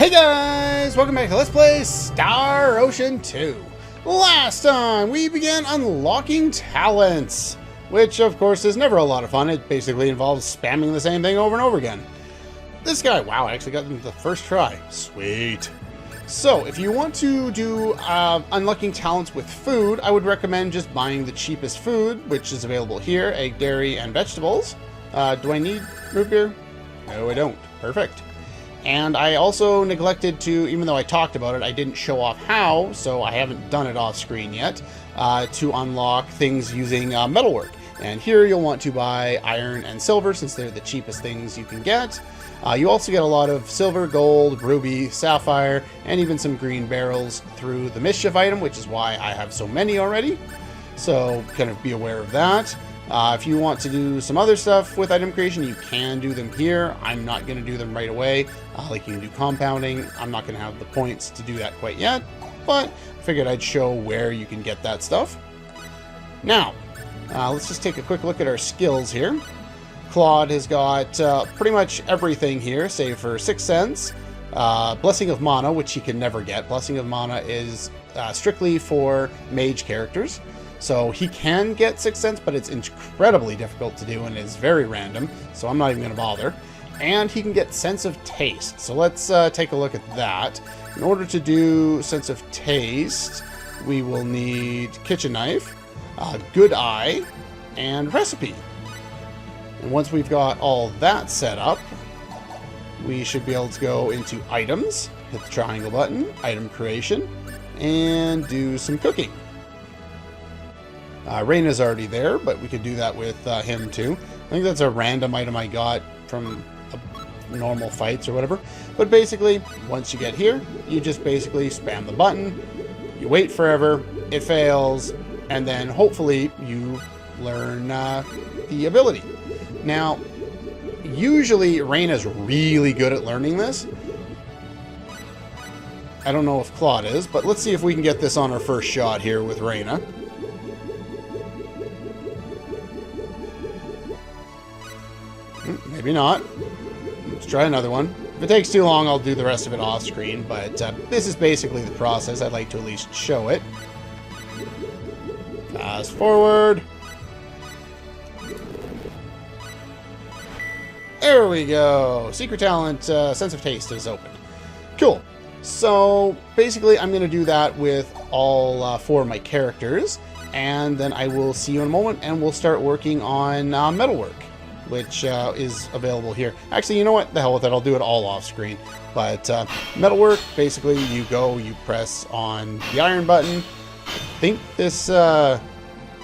Hey guys! Welcome back to Let's Play Star Ocean 2. Last time we began unlocking talents, which of course is never a lot of fun. It basically involves spamming the same thing over and over again. This guy, wow, I actually got him the first try. Sweet. So if you want to do unlocking talents with food, I would recommend just buying the cheapest food, which is available here: egg, dairy, and vegetables. Do I need root beer? No, I don't. Perfect. And I also neglected to, even though I talked about it, I didn't show off how, so I haven't done it off screen yet, to unlock things using metalwork. And here you'll want to buy iron and silver, since they're the cheapest things you can get. You also get a lot of silver, gold, ruby, sapphire, and even some green barrels through the mischief item, which is why I have so many already. So kind of be aware of that. If you want to do some other stuff with item creation, you can do them here. I'm not going to do them right away. Like you can do compounding. I'm not going to have the points to do that quite yet, but I figured I'd show where you can get that stuff. Now, let's just take a quick look at our skills here. Claude has got pretty much everything here, save for 6 cents. Blessing of Mana, which he can never get. Blessing of Mana is strictly for mage characters. So he can get 6 cents, but it's incredibly difficult to do and is very random, so I'm not even going to bother. And he can get Sense of Taste. So let's take a look at that. In order to do Sense of Taste, we will need Kitchen Knife, Good Eye, and Recipe. And once we've got all that set up, we should be able to go into Items, hit the triangle button, Item Creation, and do some cooking. Reyna's already there, but we could do that with him too. I think that's a random item I got from normal fights or whatever. But basically, once you get here, you just basically spam the button, you wait forever, it fails, and then hopefully you learn the ability. Now, usually Reyna's really good at learning this. I don't know if Claude is, but let's see if we can get this on our first shot here with Reyna. Maybe not. Let's try another one. If it takes too long, I'll do the rest of it off screen, but this is basically the process. I'd like to at least show it. Fast forward. There we go. Secret talent, Sense of Taste is open. Cool. So basically, I'm going to do that with all 4 of my characters, and then I will see you in a moment, and we'll start working on metalwork, which is available here. Actually, you know what? The hell with it. I'll do it all off screen. But metalwork, basically, you go, you press on the iron button. I think this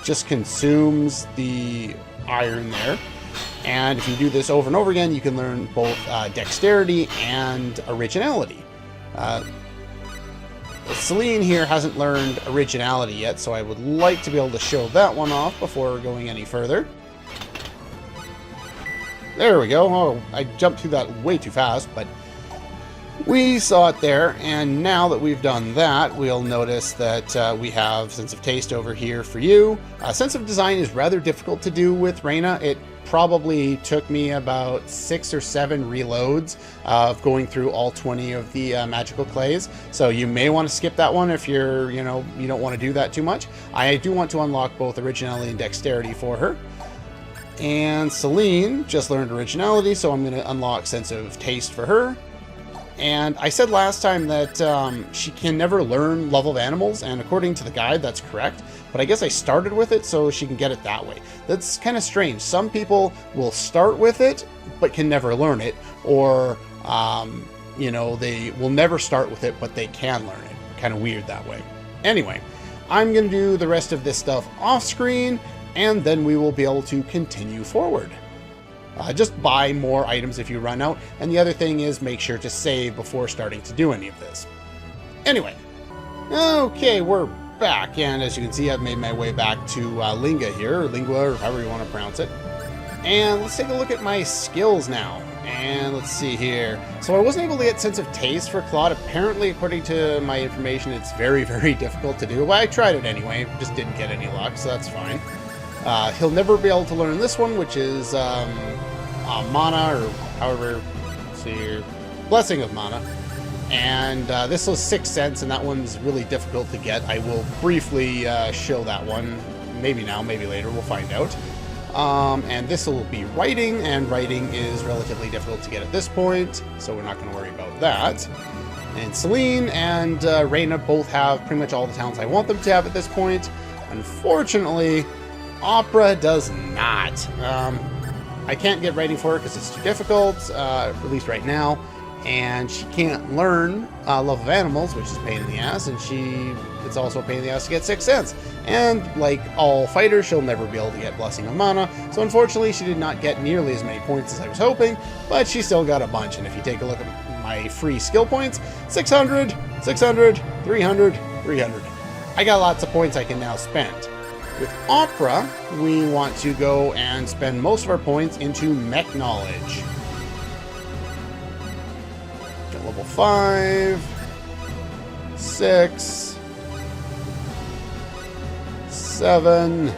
just consumes the iron there. And if you do this over and over again, you can learn both dexterity and originality. Celine here hasn't learned originality yet, so I would like to be able to show that one off before going any further. There we go. Oh, I jumped through that way too fast, but we saw it there. And now that we've done that, we'll notice that we have Sense of Taste over here for you. Sense of Design is rather difficult to do with Reyna. It probably took me about 6 or 7 reloads of going through all 20 of the magical clays. So you may want to skip that one if you're, you don't want to do that too much. I do want to unlock both originality and dexterity for her. And Celine just learned originality, so I'm going to unlock Sense of Taste for her. And I said last time that she can never learn leveled animals, and according to the guide, that's correct. But I guess I started with it so she can get it that way. That's kind of strange. Some people will start with it, but can never learn it. Or, they will never start with it, but they can learn it. Kind of weird that way. Anyway, I'm going to do the rest of this stuff off screen, and then we will be able to continue forward. Just buy more items if you run out, and the other thing is make sure to save before starting to do any of this. Anyway, okay, we're back, and as you can see, I've made my way back to Linga here, or Lingua, or however you want to pronounce it. And let's take a look at my skills now. And let's see here. So I wasn't able to get Sense of Taste for Claude. Apparently, according to my information, it's very, very difficult to do. Well, I tried it anyway, just didn't get any luck, so that's fine. He'll never be able to learn this one, which is Mana, or however, let's see here, Blessing of Mana. And this was 6 cents, and that one's really difficult to get. I will briefly show that one. Maybe now, maybe later, we'll find out. And this will be writing, and writing is relatively difficult to get at this point, so we're not going to worry about that. And Celine and Reina both have pretty much all the talents I want them to have at this point. Unfortunately, Opera does not. I can't get writing for her because it's too difficult, at least right now. And she can't learn Love of Animals, which is a pain in the ass, and it's also a pain in the ass to get 6 cents. And like all fighters, she'll never be able to get Blessing of Mana, so unfortunately she did not get nearly as many points as I was hoping, but she still got a bunch. And if you take a look at my free skill points, 600, 600, 300, 300. I got lots of points I can now spend. With Opera, we want to go and spend most of our points into Mech Knowledge. Level 5, 6, 7. Do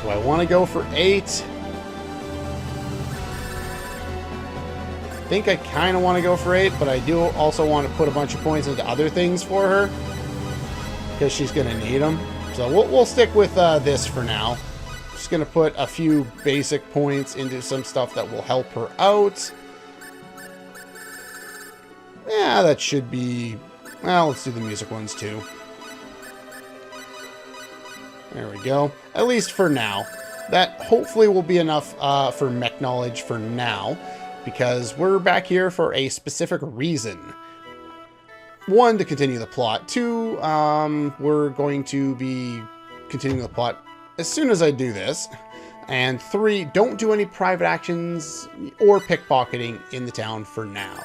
I want to go for 8? I think I kind of want to go for 8, but I do also want to put a bunch of points into other things for her because she's going to need them. So we'll stick with this for now. Just going to put a few basic points into some stuff that will help her out. Yeah, that should be... Well, let's do the music ones too. There we go. At least for now. That hopefully will be enough for Mech Knowledge for now, because we're back here for a specific reason. 1, to continue the plot. 2, we're going to be continuing the plot as soon as I do this. And 3, don't do any private actions or pickpocketing in the town for now.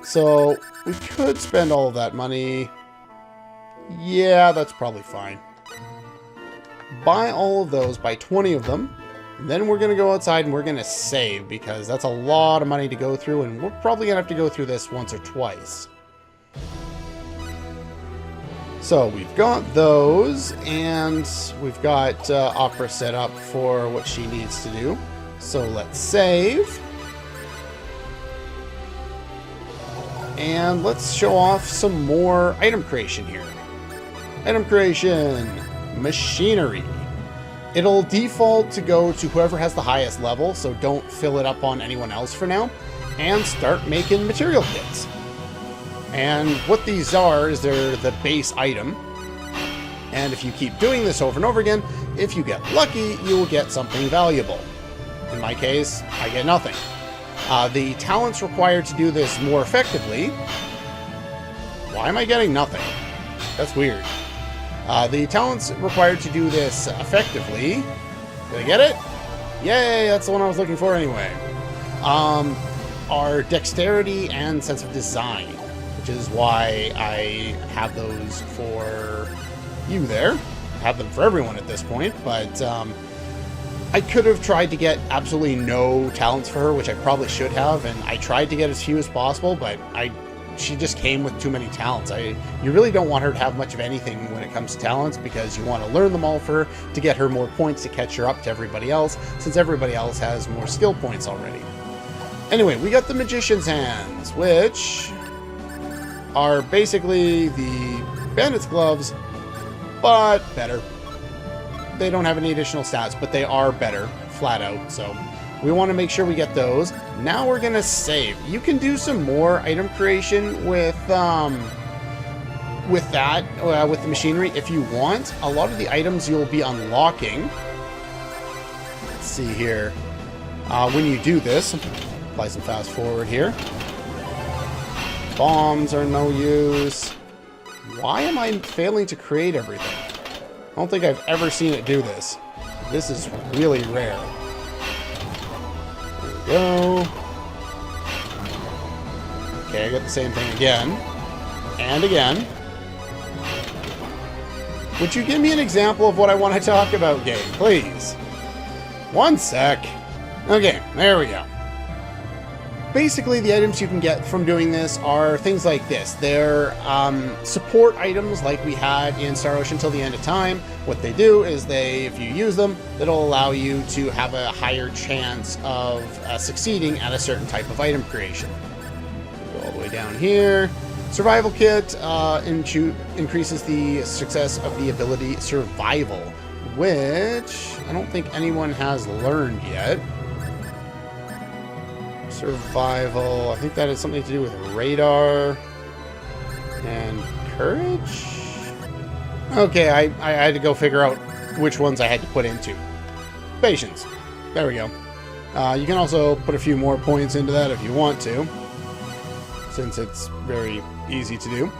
So, we could spend all of that money. Yeah, that's probably fine. Buy all of those, buy 20 of them. And then we're going to go outside and we're going to save, because that's a lot of money to go through, and we're probably going to have to go through this once or twice. So, we've got those, and we've got Opera set up for what she needs to do. So, let's save. And let's show off some more item creation here. Item creation, machinery. It'll default to go to whoever has the highest level, so don't fill it up on anyone else for now. And start making material kits. And what these are is they're the base item. And if you keep doing this over and over again, if you get lucky, you will get something valuable. In my case, I get nothing. The talents required to do this more effectively... Why am I getting nothing? That's weird. The talents required to do this effectively... Did I get it? Yay, that's the one I was looking for anyway. Are dexterity and sense of design, which is why I have those for you there. I have them for everyone at this point, but... I could have tried to get absolutely no talents for her, which I probably should have, and I tried to get as few as possible, but she just came with too many talents. You really don't want her to have much of anything when it comes to talents, because you want to learn them all for her to get her more points to catch her up to everybody else, since everybody else has more skill points already. Anyway, we got the Magician's Hands, which are basically the Bandit's Gloves, but better. They don't have any additional stats, but they are better, flat out, so we want to make sure we get those. Now we're going to save. You can do some more item creation with the machinery if you want. A lot of the items you'll be unlocking. Let's see here. When you do this, apply some fast forward here. Bombs are no use. Why am I failing to create everything? I don't think I've ever seen it do this. This is really rare. There we go. Okay, I got the same thing again. And again. Would you give me an example of what I want to talk about, game, please? One sec. Okay, there we go. Basically, the items you can get from doing this are things like this. They're support items like we had in Star Ocean Till the End of Time. What they do is if you use them, it'll allow you to have a higher chance of succeeding at a certain type of item creation. Go all the way down here. Survival kit increases the success of the ability survival, which I don't think anyone has learned yet. Survival, I think that is something to do with radar and courage. Okay, I had to go figure out which ones I had to put into. Patience. There we go. You can also put a few more points into that if you want to, since it's very easy to do.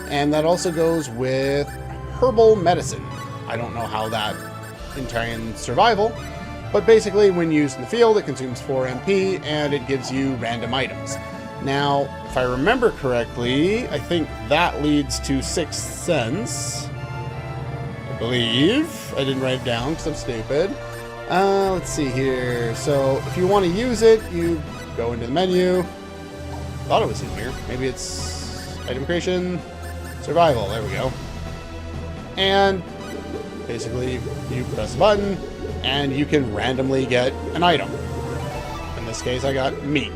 And that also goes with herbal medicine. I don't know how that in survival, but basically when used in the field, it consumes 4 MP and it gives you random items. Now, if I remember correctly, I think that leads to Sixth Sense. I believe. I didn't write it down because I'm stupid. Let's see here. So if you want to use it, you go into the menu. Thought it was in here. Maybe it's item creation, survival. There we go. And basically, you press a button, and you can randomly get an item. In this case, I got meat.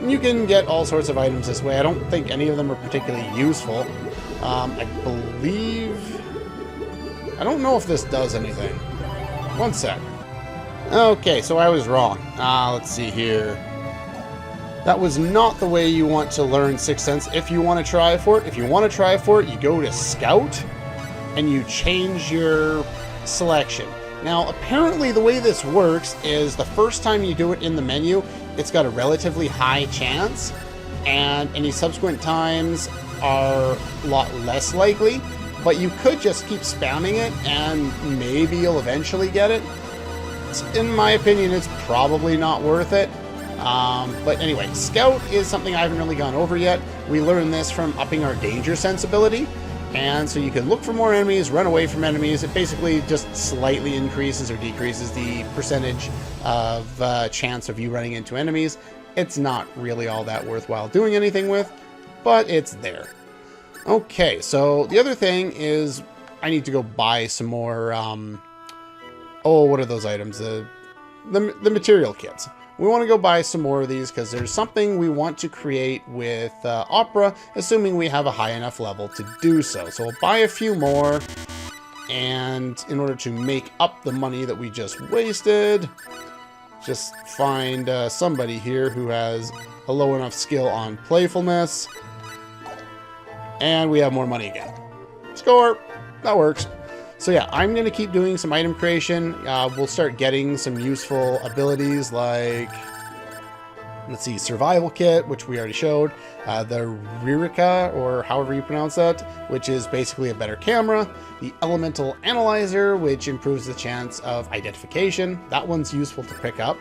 You can get all sorts of items this way. I don't think any of them are particularly useful. I believe... I don't know if this does anything. One sec. Okay, so I was wrong. Let's see here. That was not the way you want to learn Sixth Sense if you want to try for it. If you want to try for it, you go to Scout, and you change your selection. Now, apparently the way this works is the first time you do it in the menu, it's got a relatively high chance, and any subsequent times are a lot less likely. But you could just keep spamming it, and maybe you'll eventually get it. In my opinion, it's probably not worth it. But anyway, Scout is something I haven't really gone over yet. We learned this from upping our danger sensibility. And so you can look for more enemies, run away from enemies. It basically just slightly increases or decreases the percentage of chance of you running into enemies. It's not really all that worthwhile doing anything with, but it's there. Okay, so the other thing is I need to go buy some more, what are those items? The material kits. We want to go buy some more of these because there's something we want to create with Opera, assuming we have a high enough level to do so. So we'll buy a few more, and in order to make up the money that we just wasted, just find somebody here who has a low enough skill on playfulness. And we have more money again. Score! That works. So yeah, I'm going to keep doing some item creation. We'll start getting some useful abilities like, let's see, Survival Kit, which we already showed. The Ririka, or however you pronounce that, which is basically a better camera. The Elemental Analyzer, which improves the chance of identification. That one's useful to pick up.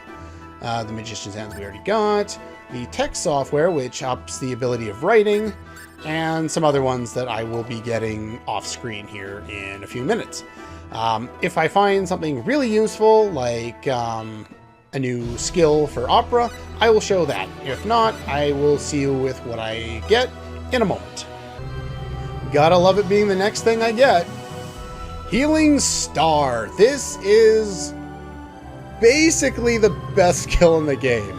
The Magician's Hands we already got. The text software, which ups the ability of writing. And some other ones that I will be getting off screen here in a few minutes. If I find something really useful, like a new skill for Opera, I will show that. If not, I will see you with what I get in a moment. Gotta love it being the next thing I get. Healing Star. This is basically the best skill in the game.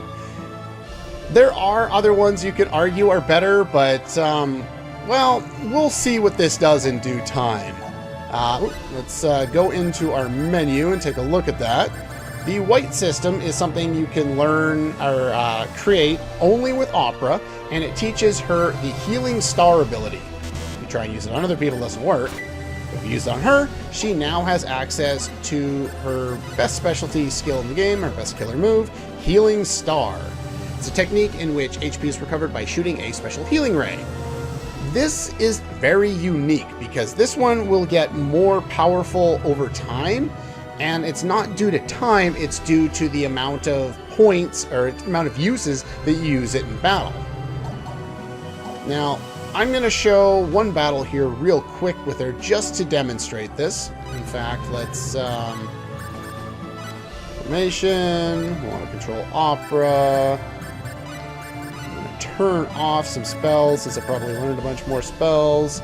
There are other ones you could argue are better, but, well, we'll see what this does in due time. Let's go into our menu and take a look at that. The white system is something you can learn or create only with Opera, and it teaches her the Healing Star ability. If you try and use it on other people, it doesn't work. If you use it on her, she now has access to her best specialty skill in the game, her best killer move, Healing Star. It's a technique in which HP is recovered by shooting a special healing ray. This is very unique because this one will get more powerful over time, and it's not due to time, it's due to the amount of points or amount of uses that you use it in battle. Now, I'm going to show one battle here real quick with her just to demonstrate this. In fact, let's formation, we want to control Opera. Turn off some spells, since I probably learned a bunch more spells.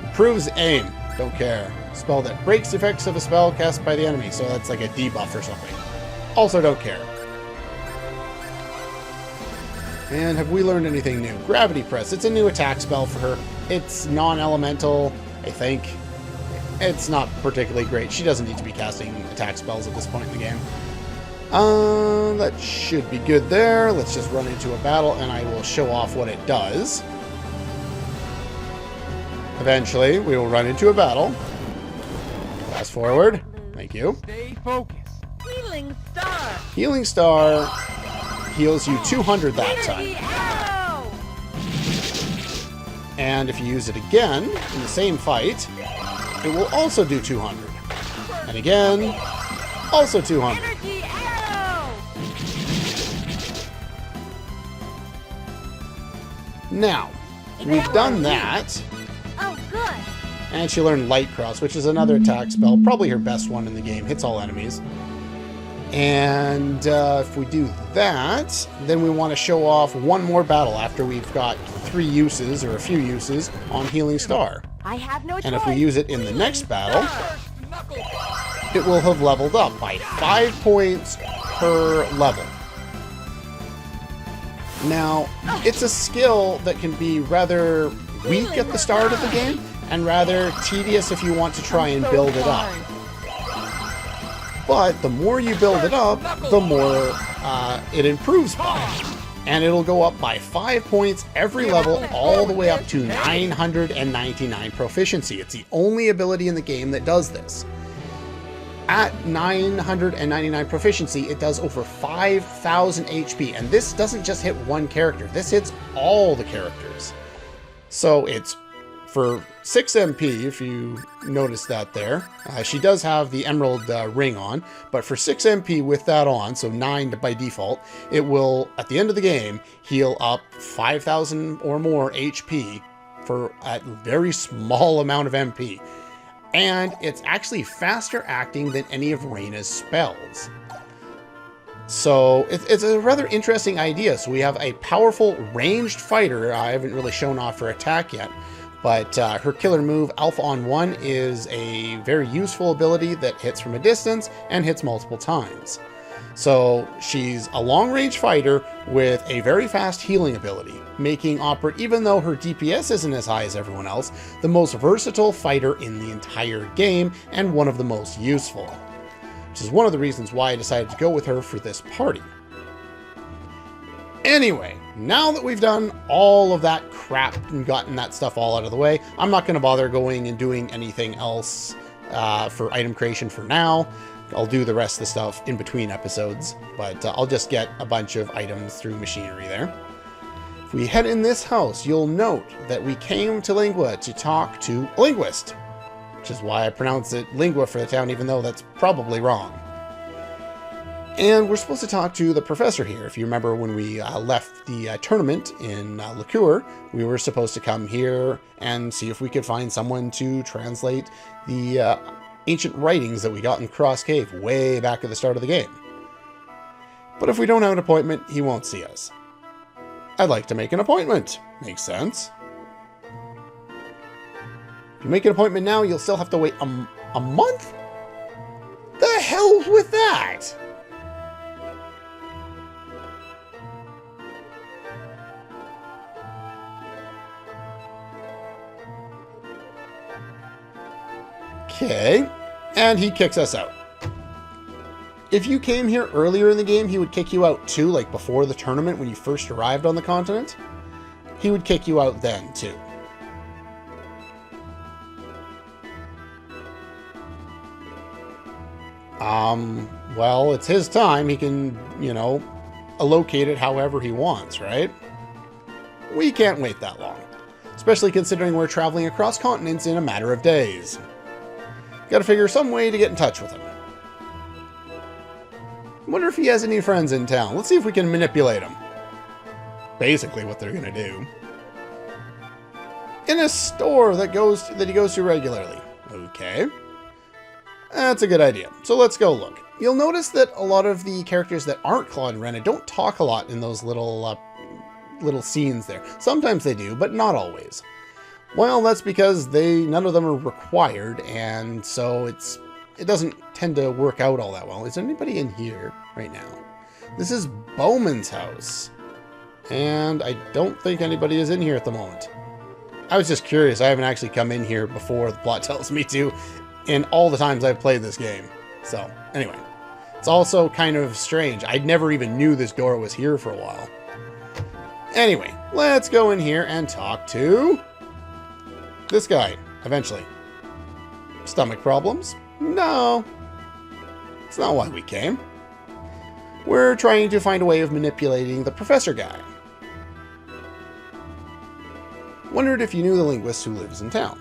Improves aim. Don't care. Spell that breaks the effects of a spell cast by the enemy, so that's like a debuff or something. Also don't care. And have we learned anything new? Gravity Press. It's a new attack spell for her. It's non-elemental, I think. It's not particularly great. She doesn't need to be casting attack spells at this point in the game. That should be good there. Let's just run into a battle and I will show off what it does. Eventually, we will run into a battle. Fast forward. Thank you. Stay focused. Healing Star. Healing Star heals you 200 that time. And if you use it again in the same fight, it will also do 200. And again, also 200. Energy Arrow. Now, we've done that. Oh, good. And she learned Light Cross, which is another attack spell, probably her best one in the game. Hits all enemies. And if we do that, then we want to show off one more battle after we've got 3 uses, or a few uses, on Healing Star. I have no choice. And if we use it in the next battle, it will have leveled up by 5 points per level. Now, it's a skill that can be rather weak at the start of the game, and rather tedious if you want to try and build it up. But the more you build it up, the more it improves by. And it'll go up by 5 points every level, all the way up to 999 proficiency. It's the only ability in the game that does this. At 999 proficiency, it does over 5,000 HP. And this doesn't just hit one character. This hits all the characters. So it's for 6 MP, if you notice that there. She does have the Emerald ring on, but for 6 MP with that on, so 9 by default, it will, at the end of the game, heal up 5,000 or more HP for a very small amount of MP. And it's actually faster acting than any of Reyna's spells. So it's a rather interesting idea. So we have a powerful ranged fighter. I haven't really shown off her attack yet, but her killer move, Alpha on 1, is a very useful ability that hits from a distance and hits multiple times. So she's a long-range fighter with a very fast healing ability, making Opera, even though her DPS isn't as high as everyone else, the most versatile fighter in the entire game and one of the most useful. Which is one of the reasons why I decided to go with her for this party. Anyway, now that we've done all of that crap and gotten that stuff all out of the way, I'm not going to bother going and doing anything else for item creation for now. I'll do the rest of the stuff in between episodes, but I'll just get a bunch of items through machinery there. If we head in this house, you'll note that we came to Lingua to talk to a linguist, which is why I pronounce it Lingua for the town, even though that's probably wrong. And we're supposed to talk to the professor here. If you remember when we left the tournament in Liqueur, we were supposed to come here and see if we could find someone to translate the ancient writings that we got in Cross Cave way back at the start of the game. But if we don't have an appointment, he won't see us. I'd like to make an appointment. Makes sense. If you make an appointment now, you'll still have to wait a month? The hell with that? Okay, and he kicks us out. If you came here earlier in the game, he would kick you out too, like before the tournament when you first arrived on the continent. He would kick you out then too. Well, it's his time. He can, allocate it however he wants, right? We can't wait that long, especially considering we're traveling across continents in a matter of days. Gotta figure some way to get in touch with him. Wonder if he has any friends in town. Let's see if we can manipulate him. Basically what they're gonna do. In a store that he goes to regularly. Okay. That's a good idea. So let's go look. You'll notice that a lot of the characters that aren't Claude and Rena don't talk a lot in those little scenes there. Sometimes they do, but not always. Well, that's because none of them are required, and so it doesn't tend to work out all that well. Is there anybody in here right now? This is Bowmans House. And I don't think anybody is in here at the moment. I was just curious. I haven't actually come in here before the plot tells me to in all the times I've played this game. So, anyway. It's also kind of strange. I never even knew this door was here for a while. Anyway, let's go in here and talk to this guy, eventually. Stomach problems? No. It's not why we came. We're trying to find a way of manipulating the professor guy. Wondered if you knew the linguist who lives in town.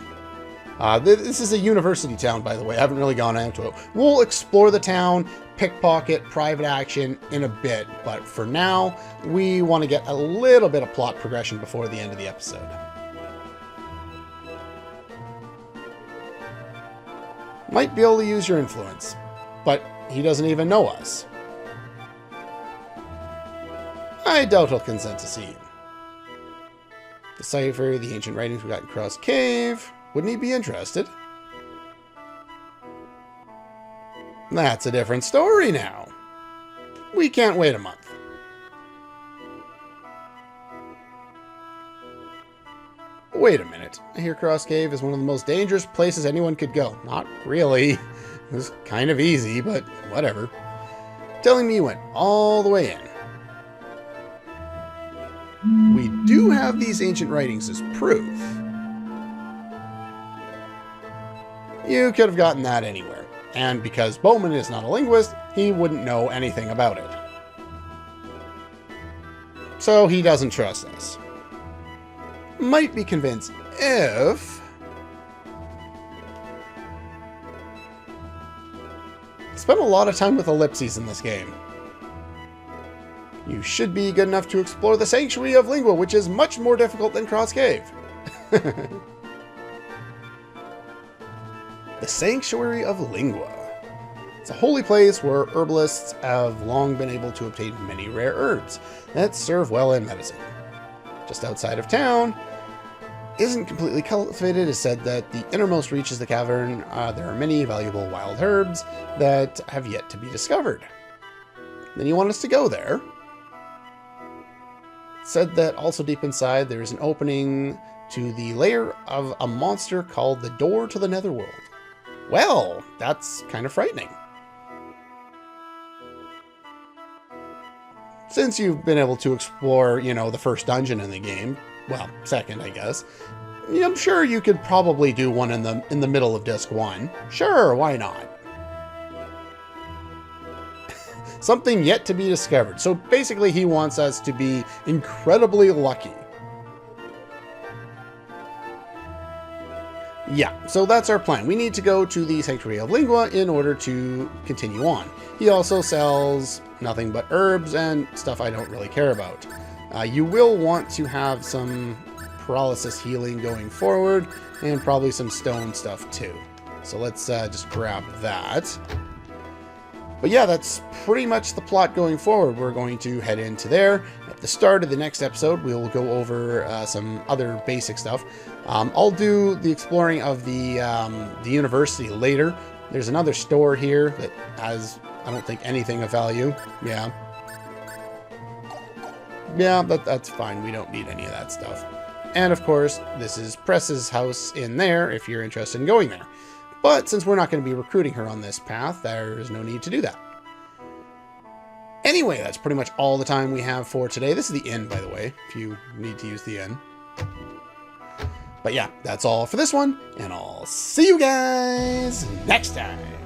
This is a university town, by the way. I haven't really gone into it. We'll explore the town, pickpocket, private action in a bit, but for now, we want to get a little bit of plot progression before the end of the episode. Might be able to use your influence, but he doesn't even know us. I doubt he'll consent to see you. Decipher the ancient writings we got in Cross Cave. Wouldn't he be interested? That's a different story now. We can't wait a month. Wait a minute. I hear Cross Cave is one of the most dangerous places anyone could go. Not really. It was kind of easy, but whatever. Telling me you went all the way in. We do have these ancient writings as proof. You could have gotten that anywhere. And because Bowman is not a linguist, he wouldn't know anything about it. So he doesn't trust us. Might be convinced if... Spent a lot of time with ellipses in this game. You should be good enough to explore the Sanctuary of Lingua, which is much more difficult than Cross Cave. The Sanctuary of Lingua. It's a holy place where herbalists have long been able to obtain many rare herbs that serve well in medicine. Just outside of town, isn't completely cultivated. It's said that the innermost reaches the cavern, there are many valuable wild herbs that have yet to be discovered. Then you want us to go there. It's said that also deep inside there is an opening to the lair of a monster called the Door to the Netherworld. Well, that's kind of frightening. Since you've been able to explore, the first dungeon in the game, well, second, I guess, I'm sure you could probably do one in the middle of Disc 1. Sure, why not? Something yet to be discovered. So basically, he wants us to be incredibly lucky. Yeah, so that's our plan. We need to go to the Sanctuary of Lingua in order to continue on. He also sells nothing but herbs and stuff I don't really care about. You will want to have some paralysis healing going forward, and probably some stone stuff too. So let's just grab that. But yeah, that's pretty much the plot going forward. We're going to head into there. At the start of the next episode, we will go over some other basic stuff. I'll do the exploring of the university later. There's another store here that has, I don't think, anything of value. Yeah. Yeah, that's fine. We don't need any of that stuff. And of course, this is Press's house in there if you're interested in going there. But since we're not going to be recruiting her on this path, there's no need to do that. Anyway, that's pretty much all the time we have for today. This is the inn, by the way, if you need to use the inn. But yeah, that's all for this one, and I'll see you guys next time.